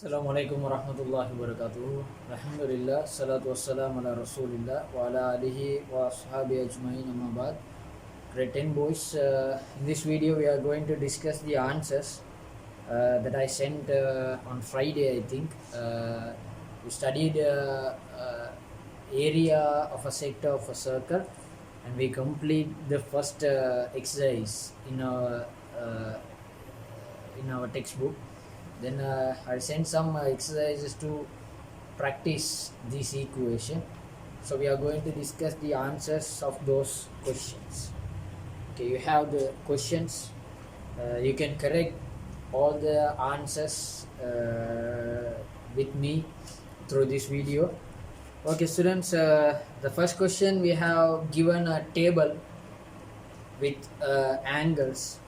Assalamualaikum warahmatullahi wabarakatuh. Alhamdulillah, salatu wassalamu ala rasulillah wa ala alihi wa ashabi ajma'in amma ba'd. Grade 10 boys, in this video we are going to discuss the answers that I sent on Friday, I think. We studied area of a sector of a circle, and we complete the first exercise in our textbook. Then I sent some exercises to practice this equation. So we are going to discuss the answers of those questions. Okay, you have the questions. You can correct all the answers with me through this video. Okay, students, the first question, we have given a table with angles.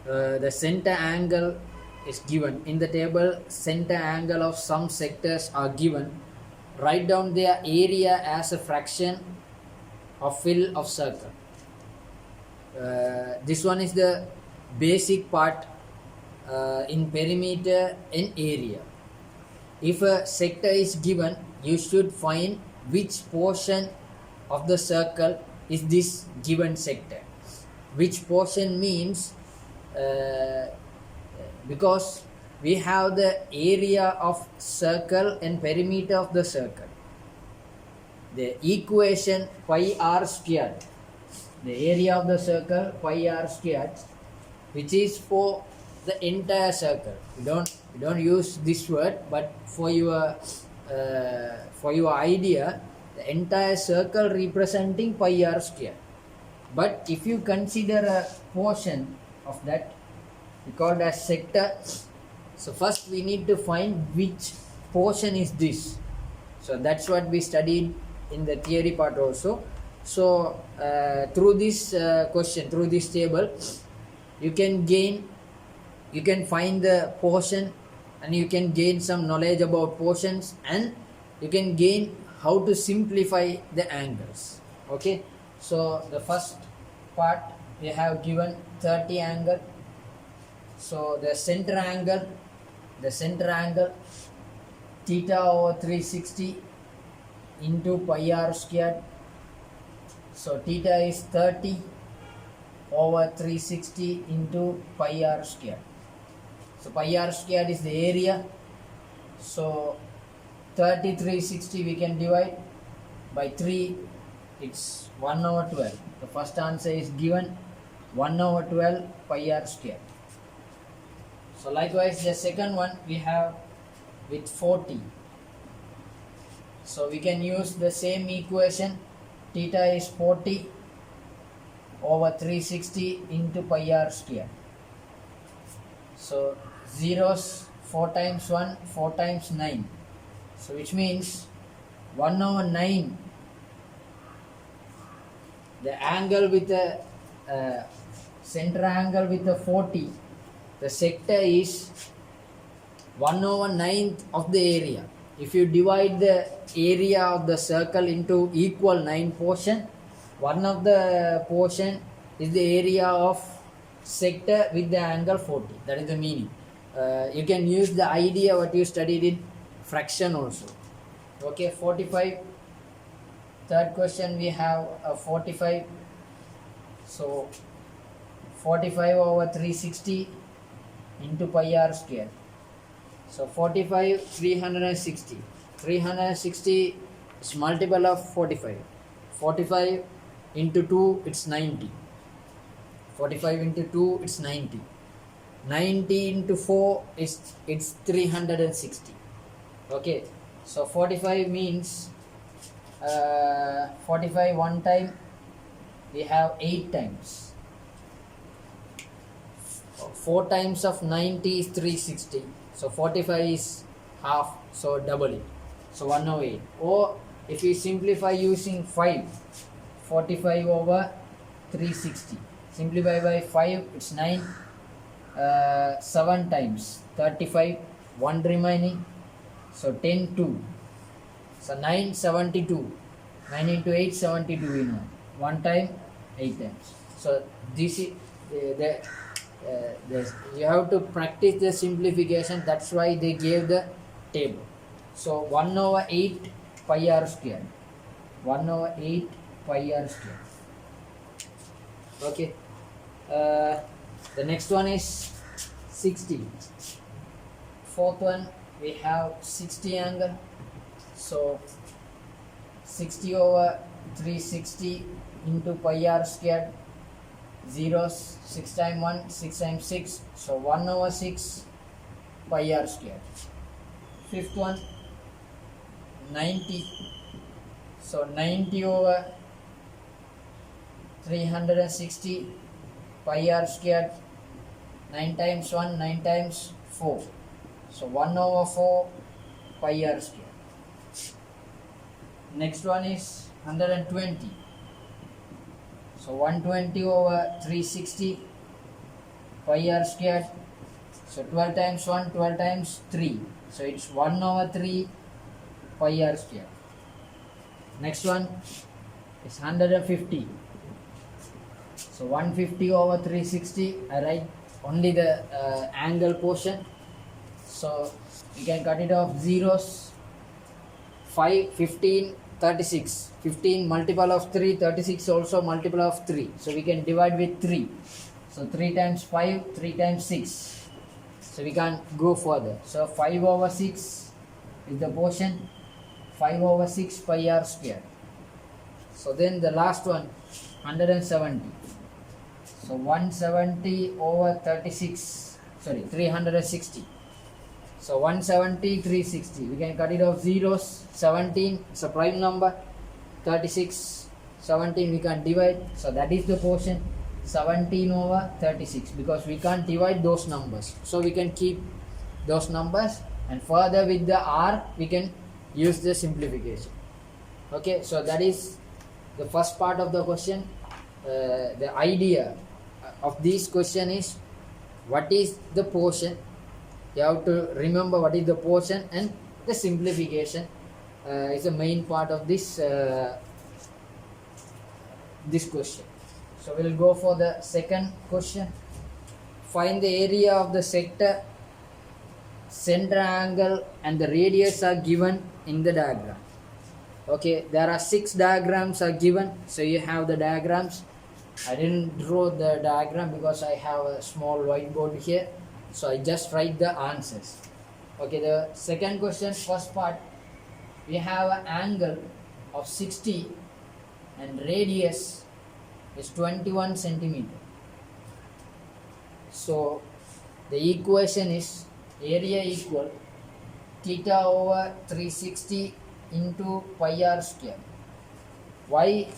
The center angle is given. In the table, center angle of some sectors are given. Write down their area as a fraction of fill of circle. This one is the basic part in perimeter and area. If a sector is given, you should find which portion of the circle is this given sector. Which portion means because we have the area of circle and perimeter of the circle. The equation pi r squared, the area of the circle pi r squared, which is for the entire circle. We don't use this word, but for your idea, the entire circle representing pi r squared. But if you consider a portion of that, we call it as sector. So first we need to find which portion is this. So that's what we studied in the theory part also. So through this question, through this table, you can find the portion, and you can gain some knowledge about portions, and you can gain how to simplify the angles. Okay, so the first part, we have given 30 angle. So the center angle theta over 360 into pi r squared. So theta is 30 over 360 into pi r squared. So pi r squared is the area. So 30 360 we can divide by 3, it's 1 over 12. The first answer is given, 1 over 12 pi r squared. So likewise the second one we have with 40. So we can use the same equation. Theta is 40 over 360 into pi r squared. So zeros, 4 times 1, 4 times 9. So which means 1 over 9. The angle with the center angle with the 40. The sector is 1 over 9th of the area. If you divide the area of the circle into equal 9 portion, one of the portion is the area of sector with the angle 40. That is the meaning. You can use the idea what you studied in fraction also. Okay, 45. Third question, we have 45. So 45 over 360 into pi r square. So 45, 360. 360 is multiple of 45. 45 into 2, it's 90. 45 into 2, it's 90. 90 into 4, it's 360. Okay, so 45 means 45 one time, we have 8 times. 4 times of 90 is 360. So 45 is half, so double it. So 1 over 8. Or if we simplify using 5, 45 over 360. Simplify by 5, it's 9. 7 times 35, 1 remaining. So 10, 2. So 9, 72. 9 into 8, 72 in 1. 1 time, 8 times. So this is the you have to practice the simplification. That's why they gave the table. So 1 over 8 pi r square. 1 over 8 pi r square. Okay. The next one is 60. Fourth one, we have 60 angle. So 60 over 360 into pi r squared. Zeros, 6 times 1, 6 times 6. So 1 over 6 pi r squared. Fifth one, 90. So 90 over 360 pi r squared. 9 times 1, 9 times 4. So 1 over 4 pi r squared. Next one is 120. So 120 over 360 pi r squared. So 12 times 1, 12 times 3. So it's 1 over 3 pi r squared. Next one is 150. So 150 over 360. I write only the angle portion. So you can cut it off zeros. 5, 15, 36. 15 multiple of 3, 36 also multiple of 3. So we can divide with 3. So 3 times 5, 3 times 6. So we can go further. So 5 over 6 is the portion. 5 over 6 pi r squared. So then the last one, 170. So 170 over 36, sorry, 360. So 170, 360. We can cut it off zeros. 17 is a prime number. 36, 17 we can divide. So that is the portion. 17 over 36, because we can't divide those numbers. So we can keep those numbers, and further with the r we can use the simplification. Okay, so that is the first part of the question. The idea of this question is, what is the portion? You have to remember what is the portion, and the simplification is the main part of this this question. So we'll go for the second question. Find the area of the sector, center angle and the radius are given in the diagram. Okay, there are 6 diagrams are given. So you have the diagrams. I didn't draw the diagram because I have a small whiteboard here. So I just write the answers. Okay, the second question, first part, we have an angle of 60 and radius is 21 centimeter. So the equation is area equal theta over 360 into pi r square. Why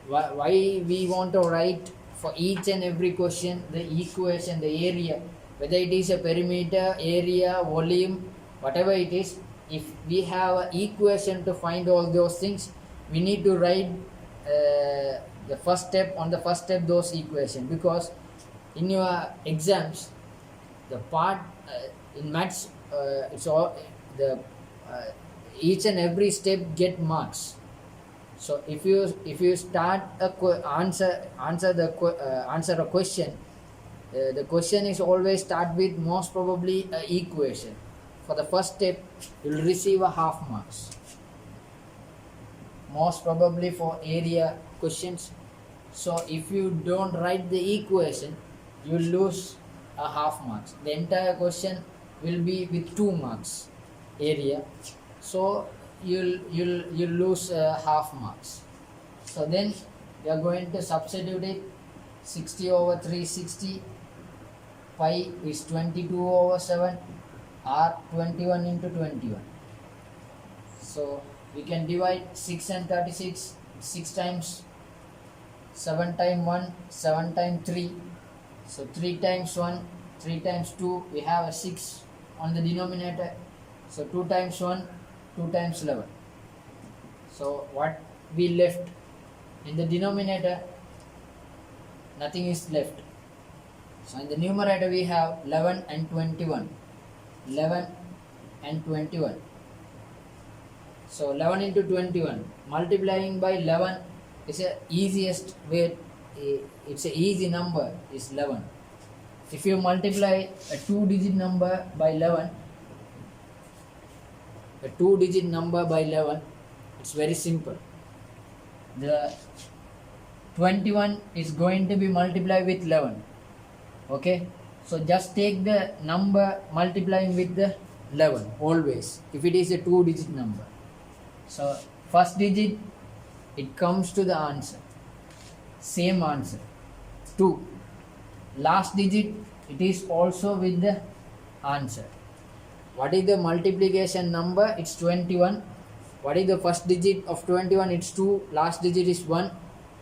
we want to write for each and every question the equation, the area, whether it is a perimeter, area, volume, whatever it is. If we have an equation to find all those things, we need to write the first step, on the first step, those equations, because in your exams the part in maths it's all the each and every step get marks. So if you start a answer a question, the question is always start with most probably a equation. For the first step you will receive a half marks, most probably for area questions. So if you don't write the equation, you lose a half marks. The entire question will be with 2 marks area, so you'll lose half marks. So then we are going to substitute it. 60 over 360, pi is 22 over 7, r 21 into 21. So we can divide 6 and 36. 6 times 7 times 1, 7 times 3. So 3 times 1, 3 times 2, we have a 6 on the denominator. So 2 times 1, 2 times 11. So what we left in the denominator, nothing is left. So in the numerator we have 11 and 21. 11 and 21. So 11 into 21, multiplying by 11 is the easiest way. It's an easy number, is 11. if you multiply a 2-digit number by 11, a 2-digit number by 11, it's very simple. The 21 is going to be multiplied with 11. Okay, so just take the number multiplying with the 11 always, if it is a 2-digit number. So first digit, it comes to the answer, same answer, 2. Last digit, it is also with the answer. What is the multiplication number? It's 21. What is the first digit of 21? It's 2. Last digit is 1.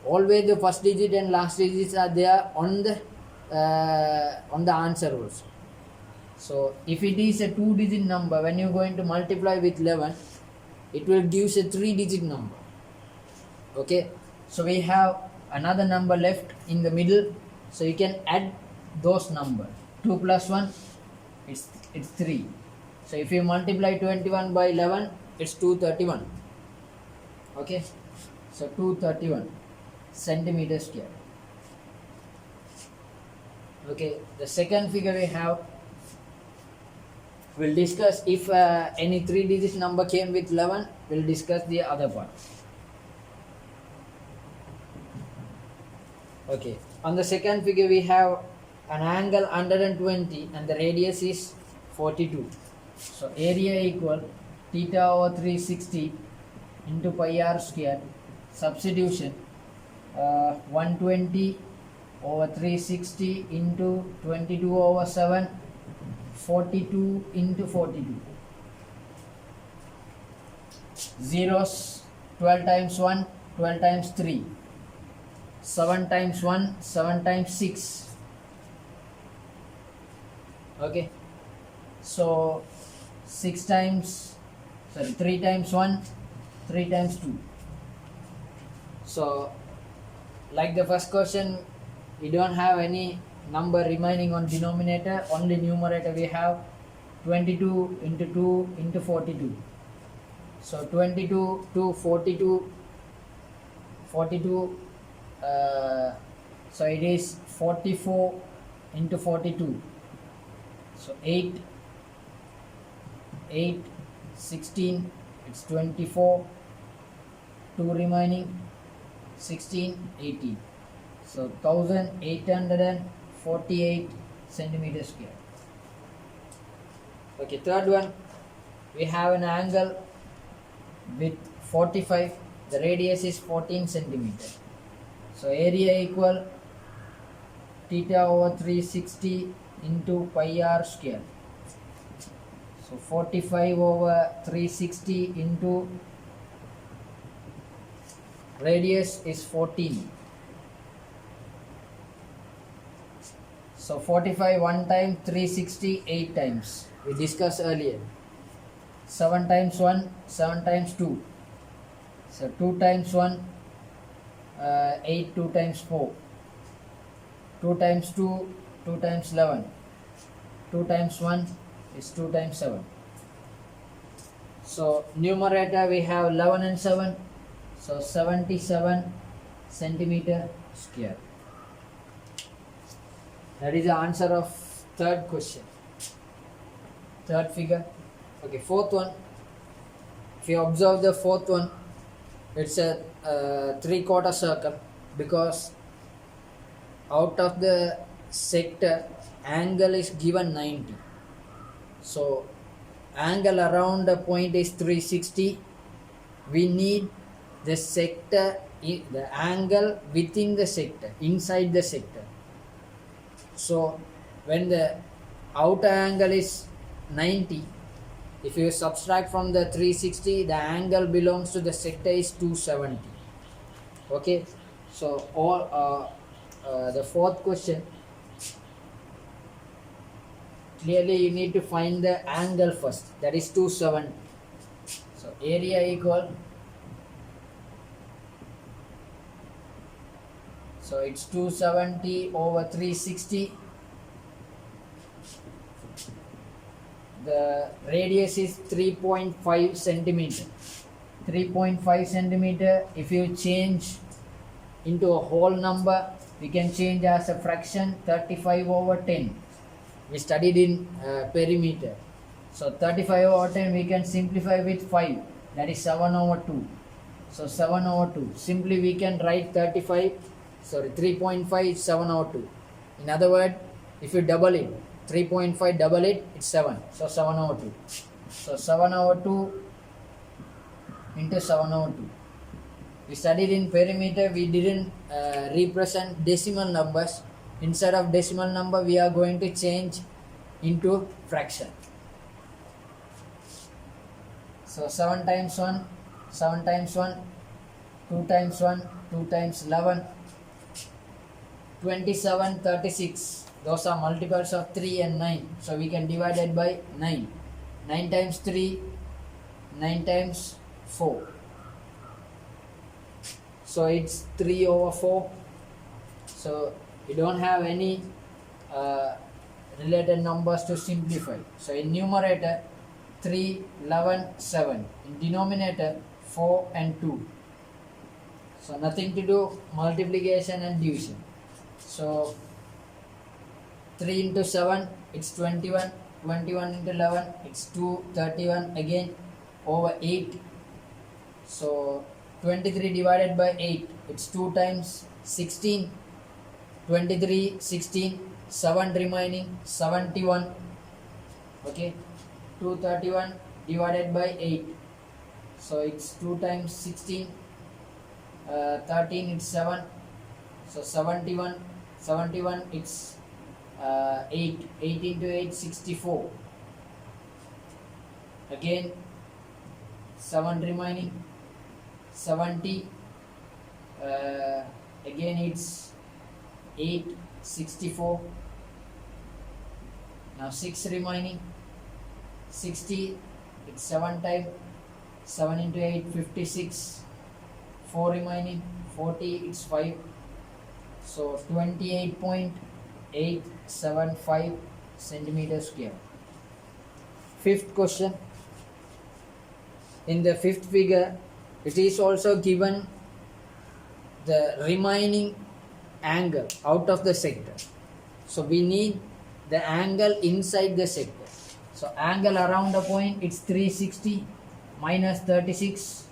Always the first digit and last digits are there on the answer also. So if it is a 2-digit number, when you're going to multiply with 11, it will give a 3-digit number. Okay, so we have another number left in the middle, so you can add those numbers. 2 plus 1, it's 3. So if you multiply 21 by 11, it's 231. Okay, so 231 centimeter square. Okay, the second figure we have, we'll discuss if any 3-digit number came with 11, we'll discuss the other part. Okay, on the second figure we have an angle 120 and the radius is 42. So area equal theta over 360 into pi r square. Substitution, 120 over 360 into 22 over 7, 42 into 42. Zeros, 12 times 1, 12 times 3. 7 times 1, 7 times 6. Okay, so 3 times 1, 3 times 2. So like the first question, we don't have any number remaining on denominator, only numerator we have 22 into 2 into 42. So 22 to 42, so it is 44 into 42. So 8, 16, it's 24, 2 remaining, 16, 18. So 1848 centimeters square. Okay, third one, we have an angle with 45, the radius is 14 centimeters. So area equal theta over 360 into pi r square. So 45 over 360 into radius is 14. So 45 1 time, 360 8 times. We discussed earlier. 7 times 1, 7 times 2. So 2 times 1, 8, 2 times 4. 2 times 2, 2 times 11. 2 times 1 is 2 times 7. So numerator we have 11 and 7. So 77 centimeter square. That is the answer of third question. Third figure. Okay, fourth one. If you observe the fourth one, it's a 3/4 circle, because out of the sector angle is given 90. So angle around the point is 360. We need the sector, the angle within the sector, inside the sector. So when the outer angle is 90, if you subtract from the 360, the angle belongs to the sector is 270. Okay, so all the fourth question, clearly you need to find the angle first, that is 270. So area equal, so it's 270 over 360. The radius is 3.5 centimeter. 3.5 centimeter, if you change into a whole number, we can change as a fraction 35 over 10. We studied in perimeter. So 35 over 10 we can simplify with 5, that is 7 over 2. So 7 over 2. Simply we can write 3.5 is 7 over 2. In other words, if you double it, 3.5 double it, it's 7. So 7 over 2. So 7 over 2 into 7 over 2. We studied in perimeter, we didn't represent decimal numbers. Instead of decimal number, we are going to change into fraction. So 7 times 1, 7 times 1, 2 times 1, 2 times 11, 27, 36. Those are multiples of 3 and 9. So we can divide it by 9. 9 times 3, 9 times 4. So it's 3 over 4. So you don't have any related numbers to simplify. So in numerator 3, 11, 7. In denominator 4 and 2. So nothing to do, multiplication and division. So 3 into 7, it's 21. 21 into 11, it's 2, 31 again over 8. So 23 divided by 8, it's 2 times 16. 23, 16, 7 remaining, 71. Okay, 231 divided by 8. So it's 2 times 16, 13, it's 7. So 71, it's 8. 8 into 8, 64. Again, 7 remaining, 70. Again it's 8, 64. Now 6 remaining, 60. It's 7 times. 7 into 8, 56. 4 remaining, 40. It's 5. So 28.875 centimeters square. Fifth question. In the fifth figure, it is also given the remaining angle out of the sector. So we need the angle inside the sector. So angle around the point, it's 360 minus 36.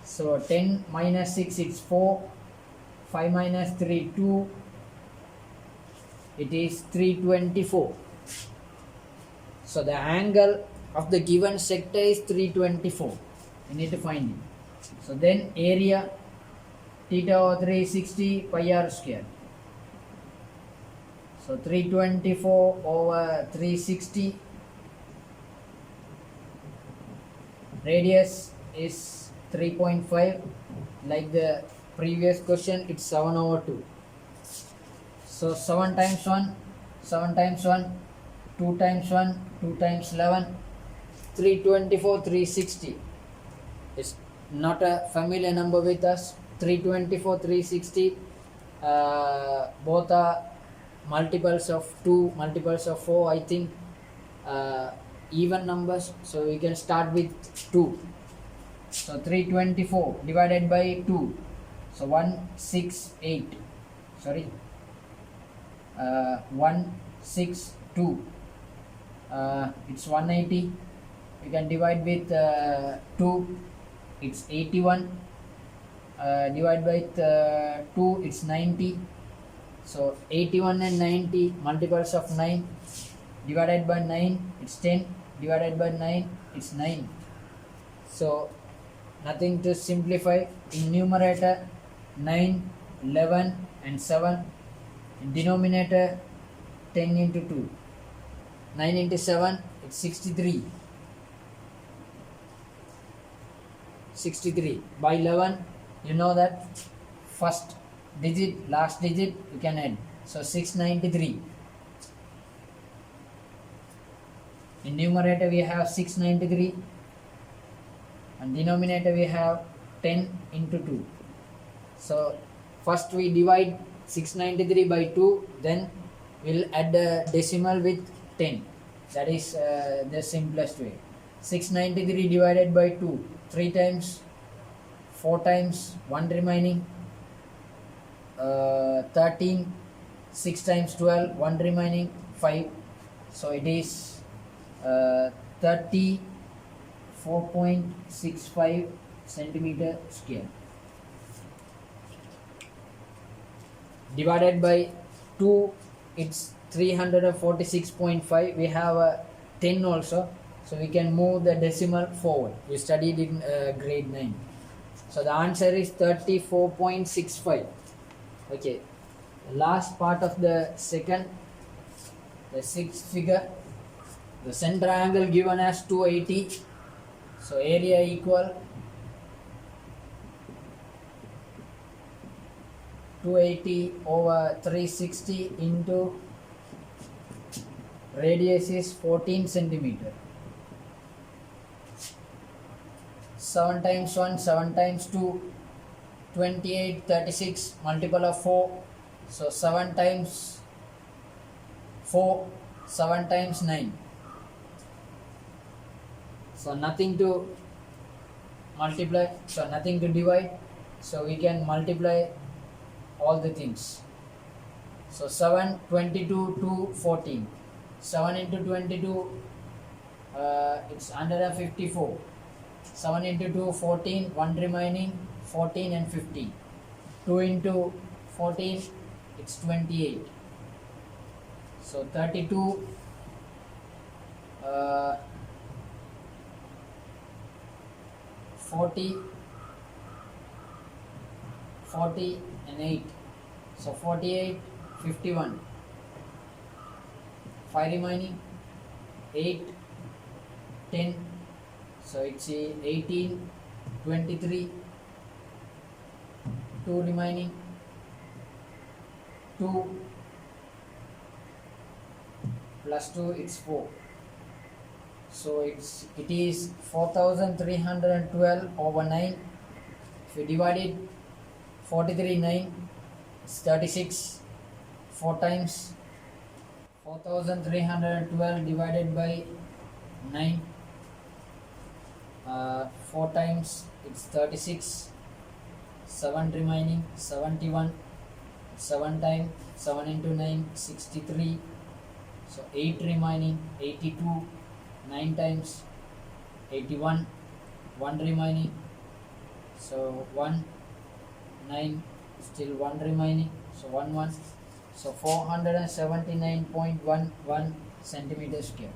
So 10 minus 6, it's 4. 5 minus 3, 2. It is 324. So the angle of the given sector is 324. You need to find it. So then area theta over 360 pi r square. So 324 over 360. Radius is 3.5. Like the previous question, it's 7 over 2. So 7 times 1, 7 times 1, 2 times 1, 2 times 11, 324, 360. It's not a familiar number with us. 324, 360. Both are multiples of 2, multiples of 4. I think even numbers. So we can start with 2. So 324 divided by 2. So 168. Sorry. 162. It's 180. You can divide with 2. It's 81. Divide by 2. It's 90. So 81 and 90 multiples of 9. Divided by 9. It's 10. Divided by 9. It's 9. So nothing to simplify. In numerator 9, 11 and 7. In denominator 10 into 2. 9 into 7, it's 63. 63. By 11, you know that first digit, last digit, you can add. So 693. In numerator we have 693. And denominator we have 10 into 2. So first we divide 693 by 2, then we'll add a decimal with 10. That is the simplest way. 693 divided by 2, 3 times, 4 times, 1 remaining, 13, 6 times 12, 1 remaining, 5. So it is 34.65 centimeter square. Divided by 2, it's 346.5. We have a 10 also, so we can move the decimal forward. We studied in grade 9. So the answer is 34.65. Okay, the last part of the second, the sixth figure, the center angle given as 280. So area equal 280 over 360 into radius is 14 centimeter. 7 times 1, 7 times 2, 28, 36, multiple of 4. So 7 times 4, 7 times 9. So nothing to multiply, so nothing to divide. So we can multiply all the things. So 7, 22 to 14. 7 into 22, it's 154. 7 into 2, 14, 1 remaining, 14 and 15. 2 into 14, it's 28. So 32, 40, 40 and 8. So 48, 51. 5 remaining, 8, 10. So it's 18, 23, 2 remaining, 2 plus 2, it's 4. So it is 4312 over 9. If you divide it, 43, 9, it's 36. 4 times 4312 divided by 9. 4 times it's 36. 7 remaining, 71. 7 times 7 into 9, 63. So 8 remaining, 82. 9 times 81. 1 remaining. So 1, 9, still 1 remaining. So 1, 1. So 479.11 centimeter square.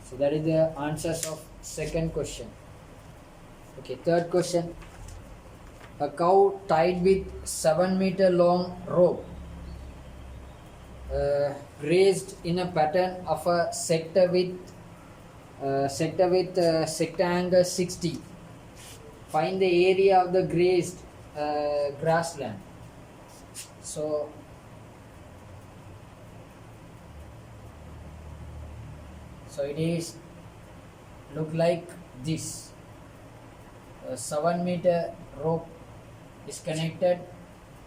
So that is the answers of second question. Okay, third question. A cow tied with 7 meter long rope grazed in a pattern of a sector with sector angle 60. Find the area of the grazed grassland. So it is look like this. A 7 meter rope is connected,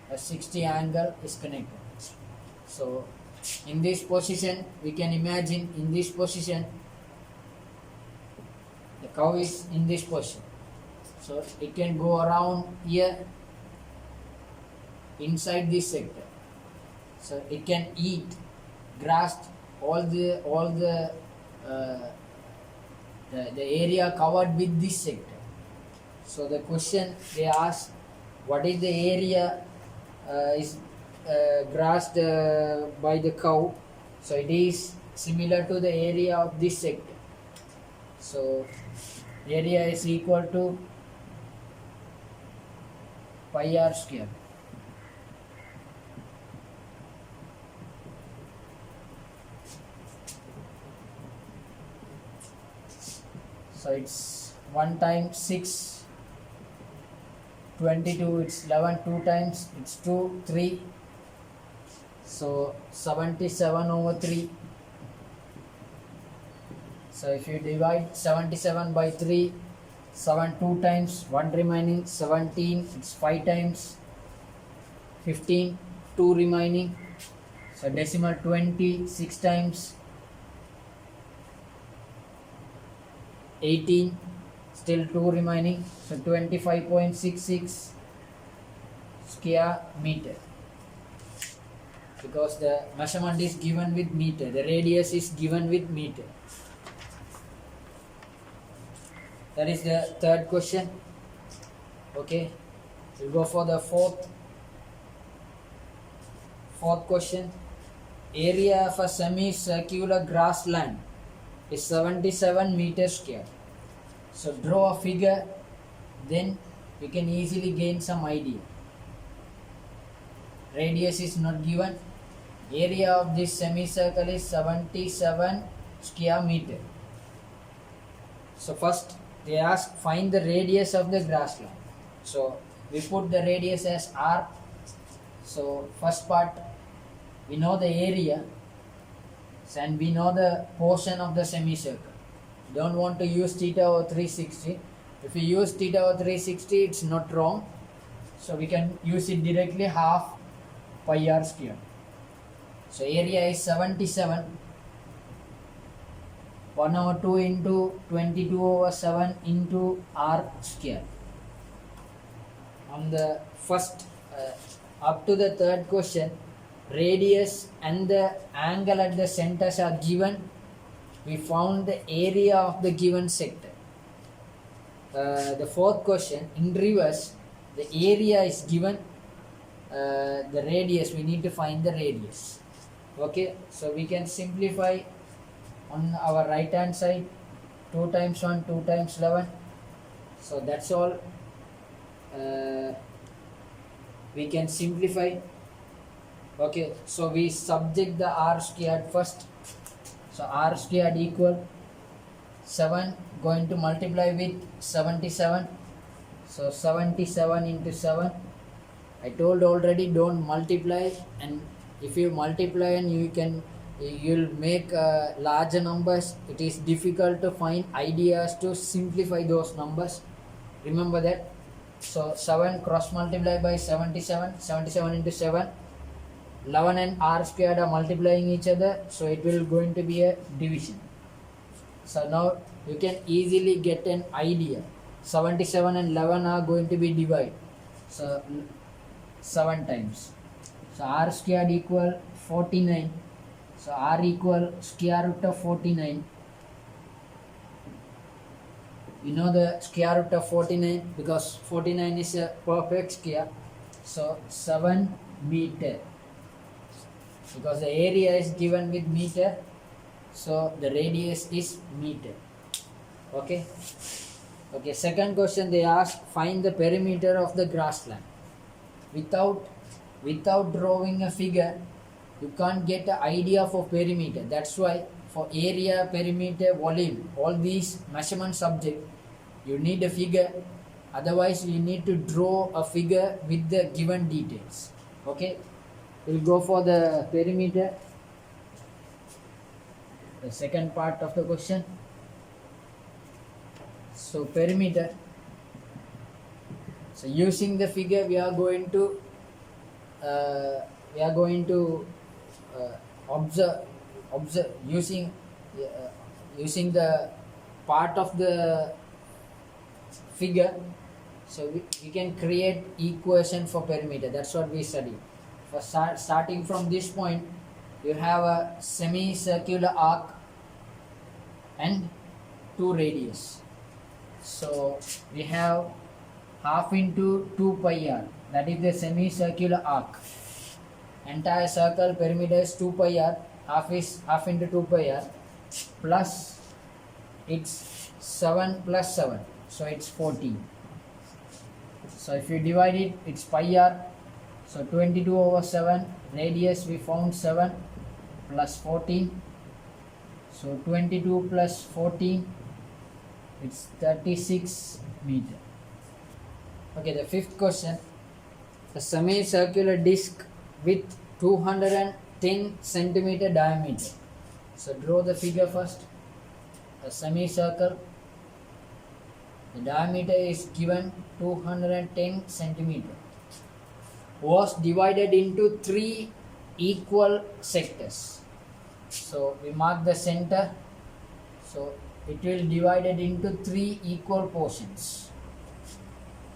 a 60 angle is connected. So in this position, we can imagine in this position the cow is in this position. So it can go around here inside this sector. So it can eat grass all the area covered with this sector. So the question they ask, what is the area is grassed by the cow? So it is similar to the area of this sector. So area is equal to pi r square. So it's 1 times 6, 22, it's 11, 2 times, it's 2, 3. So 77 over 3. So if you divide 77 by 3, 7 2 times, 1 remaining, 17, it's 5 times, 15, 2 remaining. So decimal 20, 6 times, 18, still 2 remaining, so 25.66. square meter, because the measurement is given with meter, the radius is given with meter. That is the third question. Okay, we'll go for the fourth question. Area of a semicircular grassland is 77 meters square. So draw a figure, then you can easily gain some idea. Radius is not given. Area of this semicircle is 77 square meter. So first they ask find the radius of the grassland. So we put the radius as r. So first part, we know the area and we know the portion of the semicircle. Don't want to use theta over 360. If you use theta over 360, it's not wrong. So we can use it directly, half pi r square. So area is 77. 1 over 2 into 22 over 7 into r square. On the first up to the third question, radius and the angle at the centers are given. We found the area of the given sector. The fourth question, in reverse, the area is given, the radius, we need to find the radius. Okay, so we can simplify on our right hand side, 2 times 1, 2 times 11. So that's all. We can simplify. Okay, so we subject the r squared first. So r squared equal 7 going to multiply with 77. So 77 into 7. I told already, don't multiply, and if you multiply and you'll make larger numbers, it is difficult to find ideas to simplify those numbers. Remember that. So 7 cross multiply by 77, 77 into 7. 11 and r squared are multiplying each other, so it will going to be a division. So now you can easily get an idea. 77 and 11 are going to be divided. So 7 times. So r squared equal 49. So r equal square root of 49. You know the square root of 49 because 49 is a perfect square. So 7 meter. Because the area is given with meter, so the radius is meter. Okay. Okay. Second question, they ask find the perimeter of the grassland. Without drawing a figure, you can't get an idea for perimeter. That's why for area, perimeter, volume, all these measurement subject, you need a figure. Otherwise, you need to draw a figure with the given details. Okay. We'll go for the perimeter, the second part of the question. So perimeter. So using the figure, we are going to observe using the part of the figure. So we can create equation for perimeter. That's what we study. For starting from this point, you have a semicircular arc and 2 radius. So we have half into 2 pi r, that is the semicircular arc. Entire circle perimeter is 2 pi r, half into 2 pi r, plus it's 7 plus 7, so it's 14. So if you divide it, it's pi r. So 22 over 7, radius we found 7 plus 14. So 22 plus 14, it's 36 meter. Okay, the fifth question. A semicircular disc with 210 centimeter diameter. So draw the figure first. A semicircle. The diameter is given 210 centimeter. Was divided into 3 equal sectors. So we mark the center. So it will divided into 3 equal portions.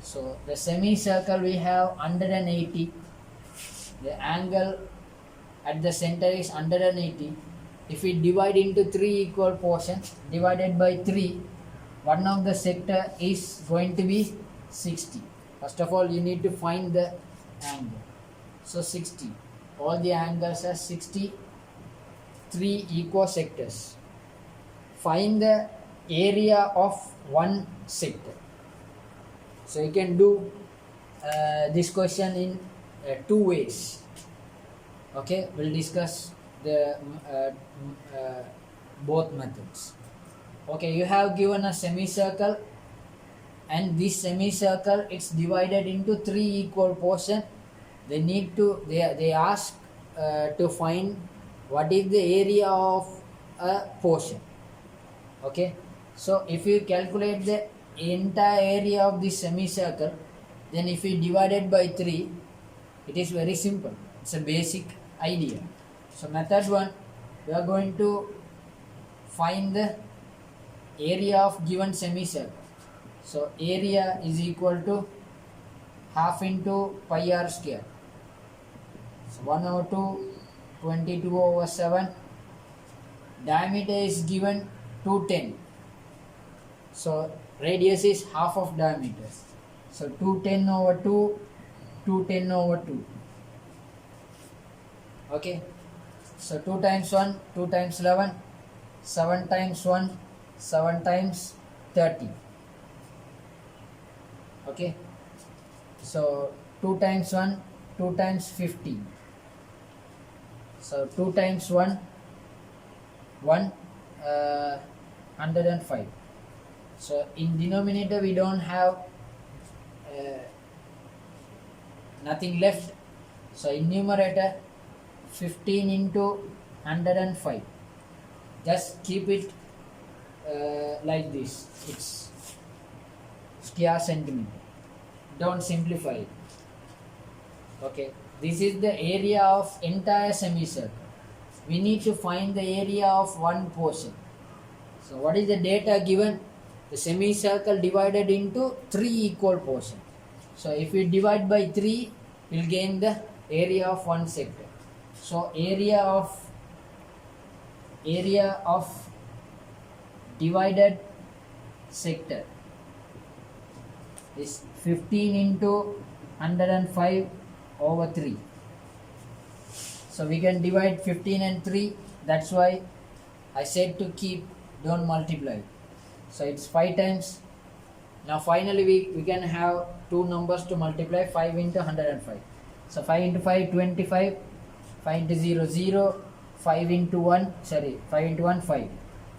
So the semicircle we have 180. The angle at the center is 180. If we divide into 3 equal portions, divided by 3, one of the sector is going to be 60. First of all, you need to find the angle. So 60. All the angles are 60. 3 equal sectors. Find the area of one sector. So you can do this question in 2 ways. Okay, we'll discuss the both methods. Okay, you have given a semicircle, and this semicircle it's divided into 3 equal portions. They ask to find what is the area of a portion. Okay, so if you calculate the entire area of this semicircle, then if we divide it by 3, it is very simple. It's a basic idea. So method 1, we are going to find the area of given semicircle. So area is equal to half into pi r square. So 1 over 2, 22 over 7. Diameter is given 210. So radius is half of diameter. So 210 over 2, 210 over 2. Okay. So 2 times 1, 2 times 11, 7 times 1, 7 times 30. Okay. So 2 times 1, 2 times 15. So 2 times 1, 105. So in denominator we don't have nothing left. So in numerator 15 into 105. Just keep it like this. It's square centimeter. Don't simplify it. Okay. This is the area of entire semicircle. We need to find the area of one portion. So what is the data given? The semicircle divided into 3 equal portions. So if we divide by 3, we'll gain the area of one sector. So area of divided sector is 15 into 105 over 3. So we can divide 15 and 3. That's why I said to keep, don't multiply. So it's 5 times. Now finally we can have 2 numbers to multiply. 5 into 105. So 5 into 5, 25. 5 into 0, 0. 5 into 1, 5 into 1, 5.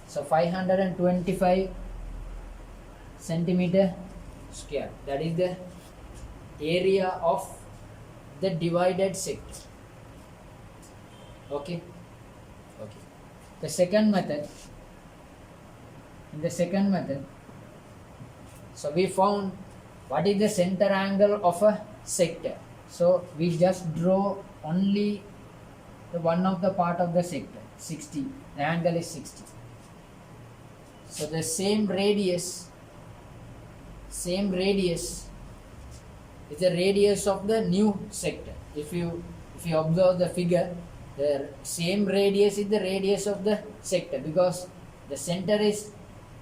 So 525 centimeter square. That is the area of the divided sector. Okay. The second method. In the second method, so we found what is the center angle of a sector. So we just draw only the one of the part of the sector, 60. The angle is 60. So the same radius is the radius of the new sector. If you observe the figure, the same radius is the radius of the sector, because the center is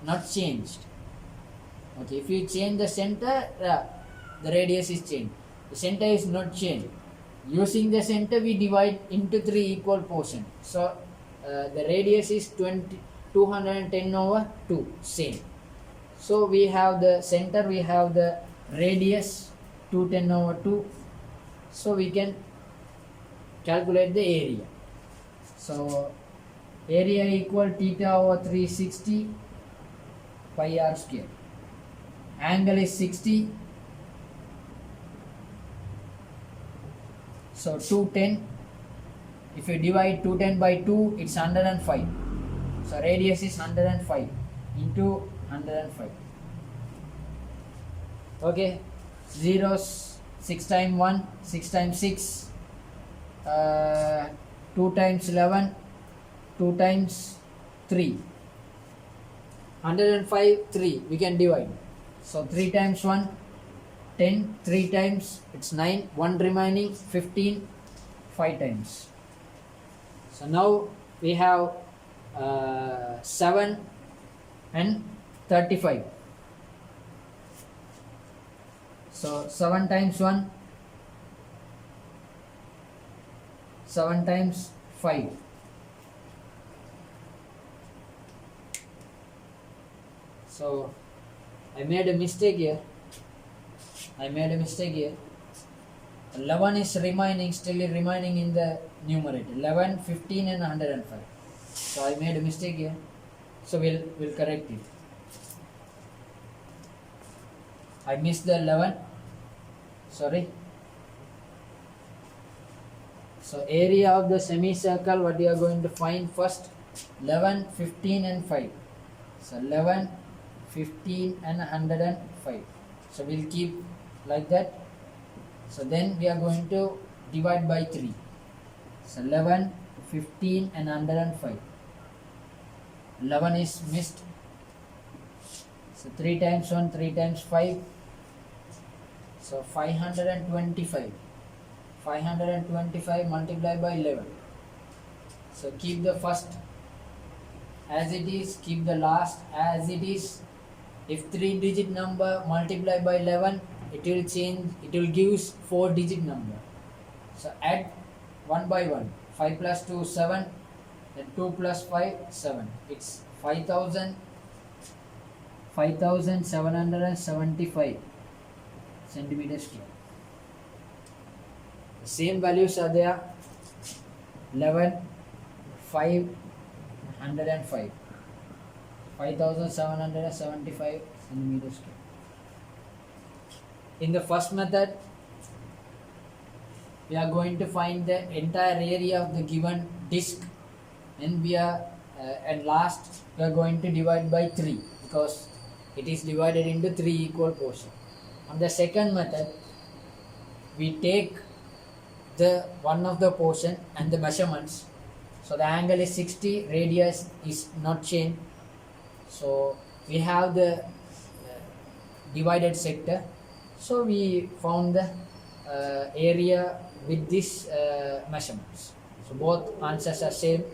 not changed. Okay, if you change the center, the radius is changed. The center is not changed. Using the center, we divide into 3 equal portions. So the radius is 210 over 2, same. So we have the center, we have the radius 210 over 2. So we can calculate the area. So area equal theta over 360 pi r square. Angle is 60. So 210. If you divide 210 by 2, it's 105. So radius is 105 into 105. Okay. Zeros, 6 times 1, 6 times 6. 2 times 11, 2 times 3. 105, 3. We can divide. So 3 times 1, 10 3 times, it's 9, 1 remaining, 15, 5 times. So now we have 7 and 35. So 7 times 1, 7 times 5. So I made a mistake here. 11 is remaining, still remaining in the numerator. 11, 15 and 105. So I made a mistake here. So we'll correct it. I missed the 11. Sorry. So area of the semicircle, what you are going to find first? 11, 15 and 5. So 11, 15 and 105. So we'll keep like that. So then we are going to divide by 3. So 11, 15 and 105. 11 is missed. So 3 times 1, 3 times 5. So 525. 525 multiplied by 11. So keep the first as it is, keep the last as it is. If 3-digit number multiplied by 11, it will change, it will give 4-digit number. So add 1 by 1. 5 plus 2, 7. Then 2 plus 5, 7. It's 5,775 centimeters square. The same values are there. 11, 5, 105. 5,775 centimeters square. In the first method, we are going to find the entire area of the given disk, and and last we are going to divide by 3 because it is divided into 3 equal portions. On the second method, we take the one of the portion and the measurements. So the angle is 60, radius is not changed. So we have the divided sector. So we found the area with this measurements. So both answers are same.